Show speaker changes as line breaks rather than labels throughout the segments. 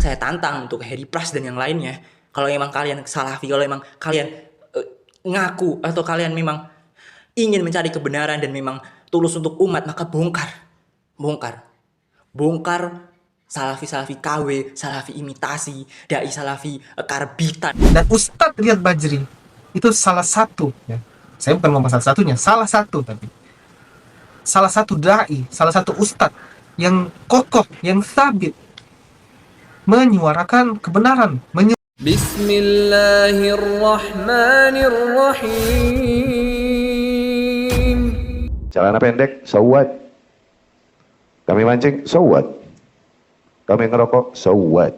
saya tantang untuk Harry Pras dan yang lainnya. Kalau emang kalian salafi, kalau emang kalian ngaku atau kalian memang ingin mencari kebenaran dan memang tulus untuk umat, maka bongkar salafi KW, salafi imitasi, dai salafi karbitan.
Dan Ustadz Riyad Bajri itu salah satu, ya, saya bukan ngomong salah satunya, salah satu, tapi salah satu dai, salah satu ustadz yang kokoh, yang sabit menyuarakan kebenaran,
Bismillahirrahmanirrahim.
Celana pendek, so what? Kami mancing, so what? Kami ngerokok, so what?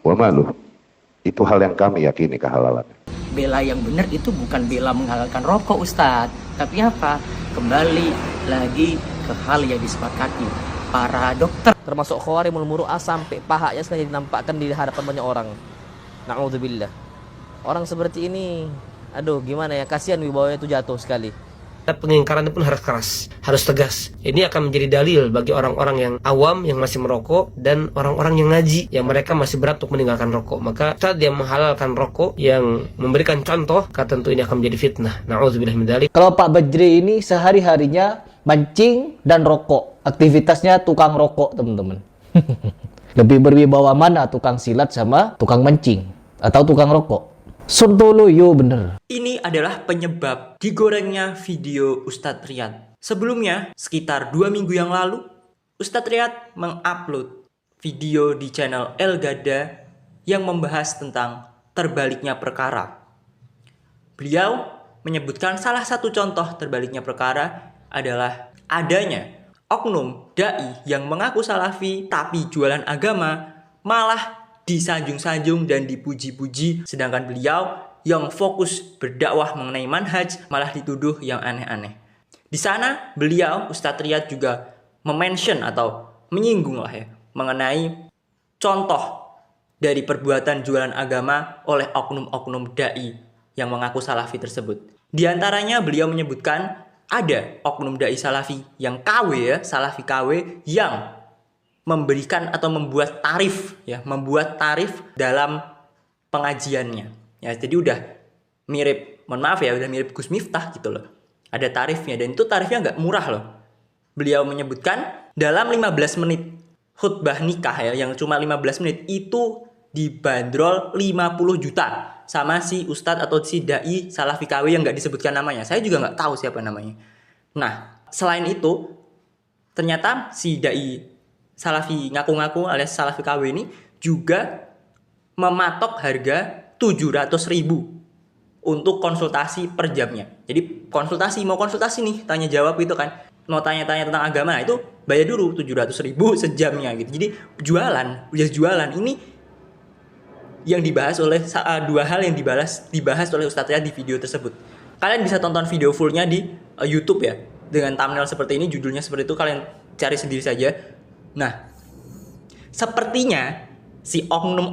Wa malu. Itu hal yang kami yakini kehalalannya.
Bela yang benar itu bukan bela menghalalkan rokok, Ustadz. Tapi apa? Kembali lagi ke hal yang disepakati para dokter.
Termasuk khawarimul muru'ah sampai pahanya sengaja dinampakkan di hadapan banyak orang. Na'udzubillah. Orang seperti ini, aduh gimana ya, kasihan wibawanya itu jatuh sekali.
Pengingkaran pun harus keras, harus tegas. Ini akan menjadi dalil bagi orang-orang yang awam, yang masih merokok, dan orang-orang yang ngaji, yang mereka masih berat untuk meninggalkan rokok. Maka saat dia menghalalkan rokok, yang memberikan contoh, kata tentu ini akan menjadi fitnah. Na'udzubillah min dzalik.
Kalau Pak Bajri ini sehari-harinya mancing dan rokok. Aktivitasnya tukang rokok, teman-teman. Lebih berwibawa mana tukang silat sama tukang mancing atau tukang rokok? Sontoloyo bener.
Ini adalah penyebab digorengnya video Ustadz Riyad. Sebelumnya, sekitar 2 minggu yang lalu, Ustadz Riyad mengupload video di channel El Gada yang membahas tentang terbaliknya perkara. Beliau menyebutkan salah satu contoh terbaliknya perkara adalah adanya oknum dai yang mengaku salafi tapi jualan agama malah disanjung-sanjung dan dipuji-puji, sedangkan beliau yang fokus berdakwah mengenai manhaj malah dituduh yang aneh-aneh. Di sana beliau, Ustadz Riyad, juga memention atau menyinggung lah ya mengenai contoh dari perbuatan jualan agama oleh oknum-oknum dai yang mengaku salafi tersebut. Di antaranya beliau menyebutkan ada oknum dai salafi yang KW ya, salafi KW yang memberikan atau membuat tarif dalam pengajiannya. Ya, jadi udah mirip, mohon maaf ya, udah mirip Gus Miftah gitu loh. Ada tarifnya dan itu tarifnya nggak murah loh. Beliau menyebutkan dalam 15 menit khutbah nikah ya, yang cuma 15 menit itu dibanderol 50 juta sama si ustadz atau si dai salafi KW yang nggak disebutkan namanya. Saya juga nggak tahu siapa namanya. Nah, selain itu ternyata si dai salafi ngaku-ngaku alias salafi KW ini juga mematok harga 700.000 untuk konsultasi per jamnya. Jadi mau konsultasi nih, tanya jawab gitu kan, mau tanya-tanya tentang agama, itu bayar dulu 700.000 sejamnya gitu. Jadi jualan ini yang dibahas oleh dua hal yang dibahas oleh Ustadz Riyad di video tersebut. Kalian bisa tonton video fullnya di YouTube ya, dengan thumbnail seperti ini, judulnya seperti itu, kalian cari sendiri saja. Nah, sepertinya si oknum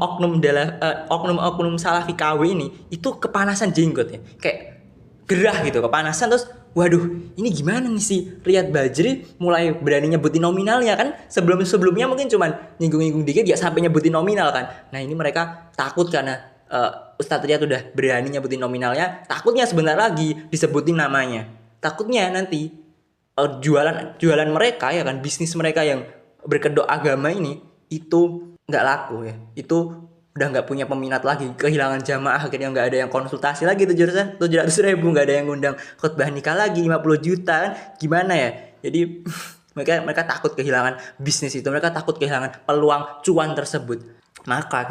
salafi KW ini itu kepanasan jenggot ya, kayak gerah gitu, kepanasan. Terus waduh, ini gimana nih si Riyad Bajri mulai berani nyebutin nominalnya kan? Sebelumnya mungkin cuman nyinggung-nyinggung dikit, ya sampai nyebutin nominal kan. Nah, ini mereka takut karena Ustadz Riyad udah berani nyebutin nominalnya, takutnya sebentar lagi disebutin namanya. Takutnya nanti jualan mereka ya kan, bisnis mereka yang berkedok agama ini itu nggak laku ya, itu udah nggak punya peminat lagi, kehilangan jamaah, akhirnya nggak ada yang konsultasi lagi, 700.000 nggak ada yang ngundang khutbah nikah lagi, 50 juta kan, gimana ya. Jadi mereka takut kehilangan bisnis itu, mereka takut kehilangan peluang cuan tersebut. Maka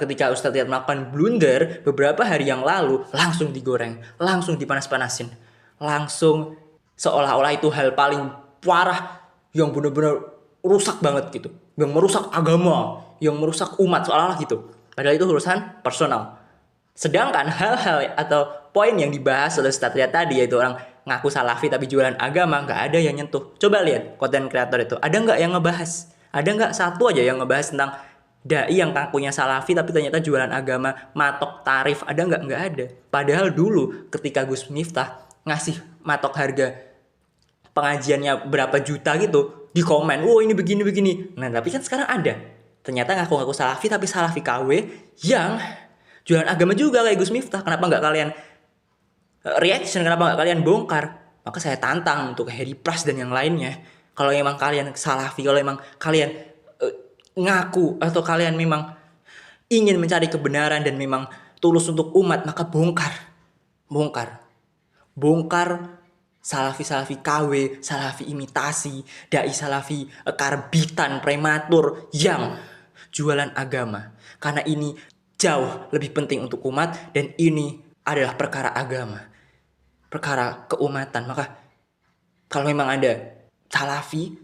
ketika Ustadz Riyad melakukan blunder beberapa hari yang lalu, langsung digoreng, langsung dipanas-panasin, langsung seolah-olah itu hal paling parah yang benar-benar rusak banget gitu, yang merusak agama, yang merusak umat seolah-olah gitu. Padahal itu urusan personal. Sedangkan hal-hal atau poin yang dibahas oleh Ustadz Riyad tadi, yaitu orang ngaku salafi tapi jualan agama, nggak ada yang nyentuh. Coba lihat konten kreator itu, ada nggak yang ngebahas? Ada nggak satu aja yang ngebahas tentang dai yang ngakunya salafi tapi ternyata jualan agama, matok tarif? Ada nggak? Nggak ada. Padahal dulu ketika Gus Miftah ngasih matok harga pengajiannya berapa juta gitu, di komen, oh ini begini. Nah tapi kan sekarang ada, ternyata ngaku-ngaku salafi tapi salafi KW yang jualan agama juga kayak Gus Miftah. Kenapa nggak kalian reaction, kenapa nggak kalian bongkar? Maka saya tantang untuk Harry Pras dan yang lainnya. Kalau emang kalian salafi, kalau emang kalian ngaku atau kalian memang ingin mencari kebenaran dan memang tulus untuk umat, maka bongkar salafi KW, salafi imitasi, dai salafi karbitan prematur yang jualan agama. Karena ini jauh lebih penting untuk umat dan ini adalah perkara agama, perkara keumatan. Maka kalau memang ada salafi,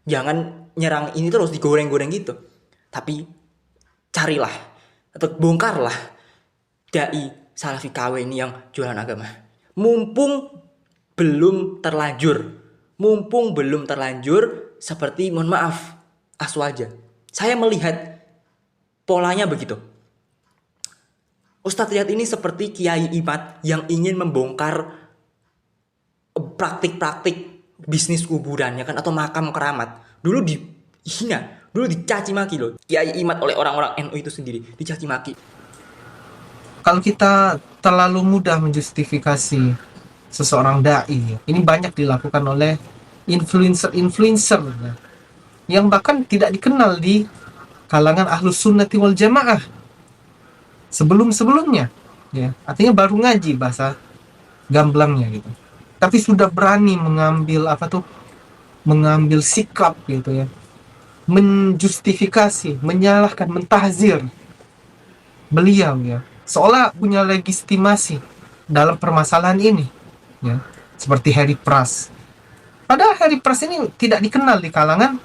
jangan nyerang ini terus digoreng-goreng gitu. Tapi carilah atau bongkarlah dai salafi KW ini yang jualan agama. Mumpung belum terlanjur seperti mohon maaf Aswaja. Saya melihat polanya begitu. Ustadz Riyad ini seperti Kiai Imad yang ingin membongkar praktik-praktik bisnis kuburan ya kan, atau makam keramat. Dulu dihina, dulu dicaci maki loh Kiai Imad oleh orang-orang NU itu sendiri, dicaci maki.
Kalau kita terlalu mudah menjustifikasi seseorang dai, ini banyak dilakukan oleh influencer ya, yang bahkan tidak dikenal di kalangan ahlus sunnati wal jamaah sebelumnya ya, artinya baru ngaji bahasa gamblangnya gitu, tapi sudah berani mengambil sikap gitu ya, menjustifikasi, menyalahkan, mentahzir beliau ya, seolah punya legitimasi dalam permasalahan ini ya, seperti Harry Pras. Padahal Harry Pras ini tidak dikenal di kalangan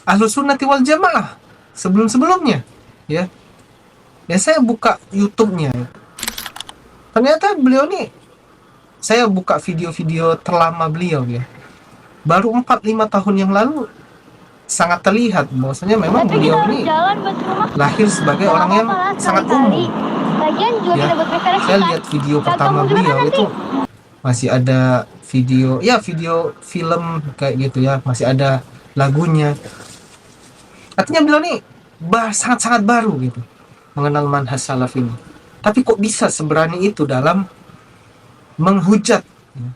Ahlus Sunnati wal Jamaah sebelumnya ya. Ya saya buka YouTube-nya. Ternyata beliau nih, saya buka video-video terlama beliau ya. Baru 4-5 tahun yang lalu sangat terlihat bahwasanya memang beliau ini lahir sebagai orang yang sangat umum. Ya, saya lihat video pertama beliau itu masih ada video film kayak gitu ya, masih ada lagunya. Artinya beliau nih sangat-sangat baru gitu mengenal manhaj salaf ini. Tapi kok bisa seberani itu dalam menghujat ya,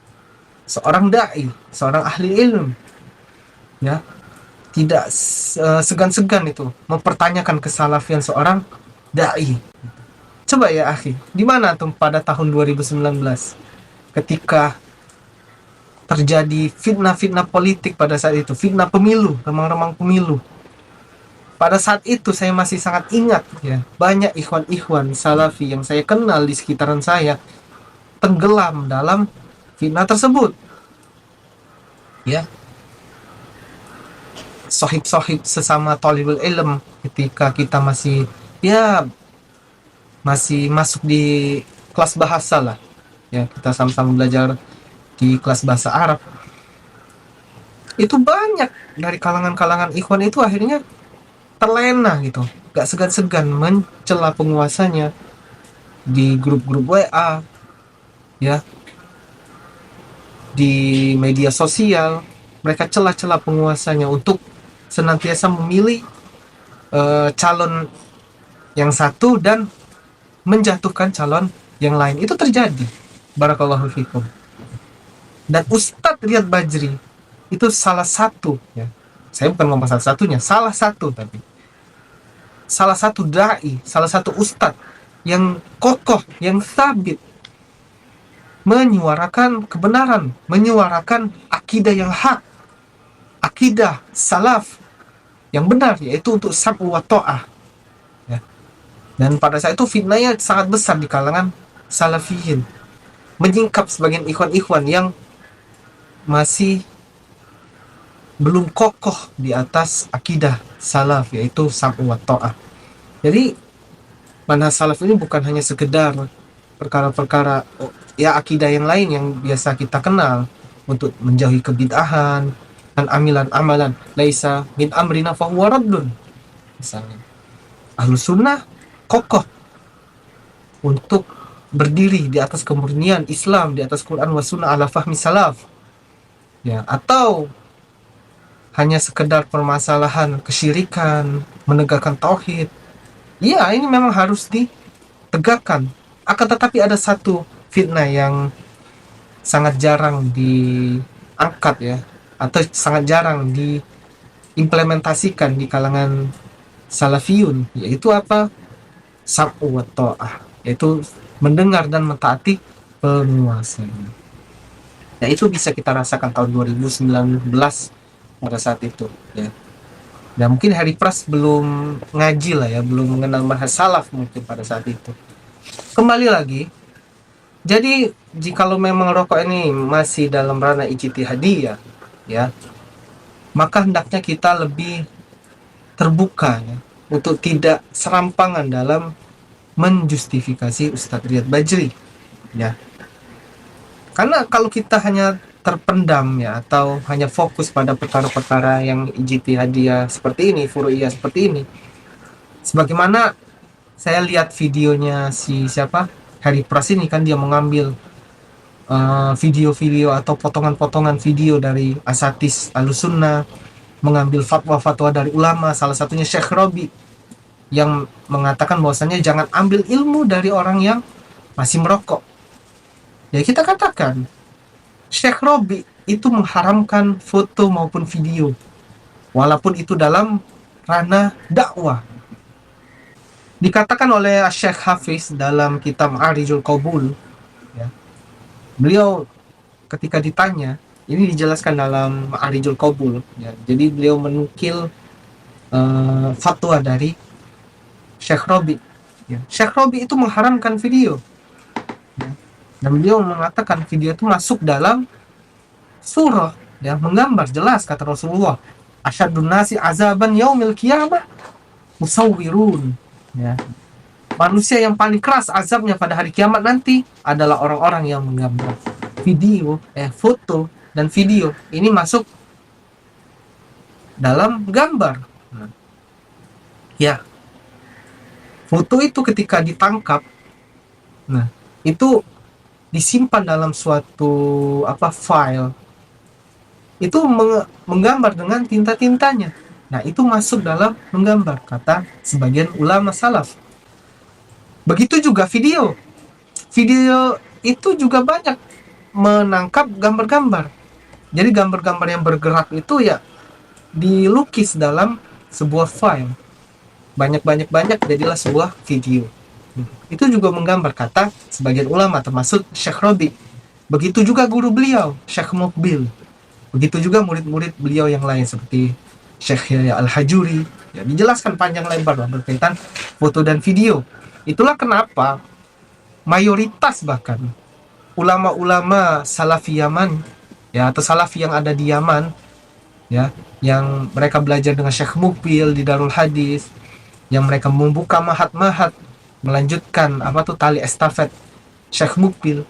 seorang dai, seorang ahli ilmu ya, tidak segan-segan itu mempertanyakan kesalafian seorang dai. Coba ya akhi, di mana tuh pada tahun 2019 ketika terjadi fitnah-fitnah politik pada saat itu, fitnah pemilu, remang-remang pemilu. Pada saat itu saya masih sangat ingat ya, banyak ikhwan-ikhwan salafi yang saya kenal di sekitaran saya tenggelam dalam fitnah tersebut. Ya. Sohib-sohib sesama thalibul ilm ketika kita masih masuk di kelas bahasa lah. Ya, kita sama-sama belajar di kelas bahasa Arab. Itu banyak dari kalangan-kalangan ikhwan itu akhirnya terlena gitu, gak segan-segan mencela penguasanya di grup-grup WA ya, di media sosial. Mereka celah-celah penguasanya untuk senantiasa memilih calon yang satu dan menjatuhkan calon yang lain. Itu terjadi. Barakallahu fikum. Dan Ustadz Riyad Bajri itu salah satu ya. Saya bukan ngomong salah satunya, salah satu dai, salah satu ustadz yang kokoh, yang sabit menyuarakan kebenaran, menyuarakan akidah yang hak, akidah salaf yang benar, yaitu untuk sam'u wa ta'ah ya. Dan pada saat itu fitnahnya sangat besar di kalangan salafiyin, menyingkap sebagian ikhwan-ikhwan yang masih belum kokoh di atas akidah salaf, yaitu sam'u wa ta'ah. Jadi manhaj salaf ini bukan hanya sekedar perkara-perkara ya akidah yang lain yang biasa kita kenal, untuk menjauhi kebid'ahan dan amalan laisa min amrina fahuwa raddun. Misalnya Ahlus Sunnah kokoh untuk berdiri di atas kemurnian Islam, di atas Quran wa Sunnah ala fahmi salaf ya, atau hanya sekedar permasalahan kesyirikan, menegakkan tauhid. Iya, ini memang harus ditegakkan. Akan tetapi ada satu fitnah yang sangat jarang diangkat ya, atau sangat jarang diimplementasikan di kalangan salafiyun, yaitu apa? Sam'u wa ta'ah, yaitu mendengar dan mentaati penguasa. Ya, itu bisa kita rasakan tahun 2019 pada saat itu ya. Dan mungkin Harry Pras belum ngaji lah ya, belum mengenal manhaj salaf mungkin pada saat itu. Kembali lagi, jadi jikalau memang rokok ini masih dalam ranah ijtihadiyah ya, maka hendaknya kita lebih terbuka ya, untuk tidak serampangan dalam menjustifikasi Ustadz Riyad Bajri ya. Karena kalau kita hanya terpendam ya, atau hanya fokus pada perkara-perkara yang ijtihadiyah seperti ini, furu'iyah seperti ini, sebagaimana saya lihat videonya si siapa, Harry Pras ini kan, dia mengambil video-video atau potongan-potongan video dari asatis Ahlussunnah, mengambil fatwa-fatwa dari ulama, salah satunya Syekh Robi, yang mengatakan bahwasanya jangan ambil ilmu dari orang yang masih merokok. Ya, kita katakan Syekh Robi itu mengharamkan foto maupun video, walaupun itu dalam ranah dakwah. Dikatakan oleh Syekh Hafiz dalam kitab Ma'arijul Qabul ya, beliau ketika ditanya, ini dijelaskan dalam Ma'arijul Qabul ya, jadi beliau menukil fatwa dari Syekh Robi ya. Syekh Robi itu mengharamkan video ya. Dan beliau mengatakan video itu masuk dalam surah ya, menggambar jelas, kata Rasulullah, asyadun nasi azaban yaumil qiyamah musawwirun ya. Manusia yang paling keras azabnya pada hari kiamat nanti adalah orang-orang yang menggambar video, foto dan video. Ini masuk dalam gambar. Ya, foto itu ketika ditangkap, nah itu disimpan dalam suatu file, itu menggambar dengan tinta-tintanya. Nah, itu masuk dalam menggambar, kata sebagian ulama salaf. Begitu juga video itu juga banyak menangkap gambar-gambar. Jadi gambar-gambar yang bergerak itu ya dilukis dalam sebuah file, banyak jadilah sebuah video. Itu juga menggambar, kata sebagian ulama termasuk Syekh Robi. Begitu juga guru beliau Syekh Mukbil, begitu juga murid-murid beliau yang lain seperti Syekh Yahya Al-Hajuri ya, dijelaskan panjang lebar berkaitan foto dan video. Itulah kenapa mayoritas bahkan ulama-ulama Salafi Yaman ya, atau Salafi yang ada di Yaman ya, yang mereka belajar dengan Syekh Mukbil di Darul Hadis, yang mereka membuka mahat-mahat, melanjutkan tali estafet Syekh Mukbil.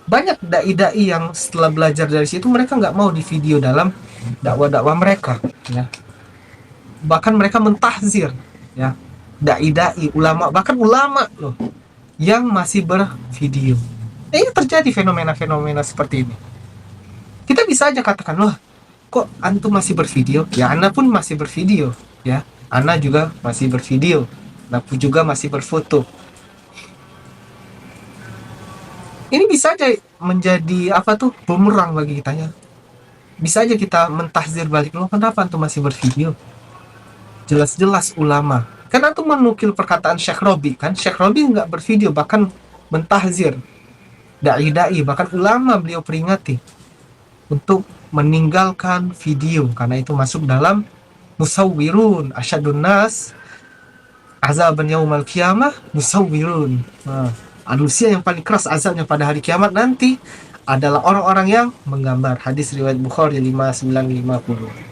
Banyak dai-dai yang setelah belajar dari situ mereka nggak mau di video dalam dakwah-dakwah mereka ya. Bahkan mereka mentahzir ya, dai-dai, ulama, bahkan ulama loh yang masih bervideo. Ini terjadi fenomena-fenomena seperti ini. Kita bisa aja katakan, loh kok antum masih bervideo? Ya, ana pun masih bervideo ya, ana juga masih bervideo, aku juga masih berfoto. Ini bisa aja menjadi bumerang bagi kita ya. Bisa aja kita mentahzir balik, loh kenapa antum masih bervideo? Jelas-jelas ulama. Kan antum menukil perkataan Syekh Robi kan, Syekh Robi nggak bervideo, bahkan mentahzir dai-dai, bahkan ulama beliau peringati untuk meninggalkan video karena itu masuk dalam musawwirun, asyadun nas azaban yaumal qiyamah musawwirun. Manusia yang paling keras azabnya pada hari kiamat nanti adalah orang-orang yang menggambar. Hadis riwayat Bukhari 5950.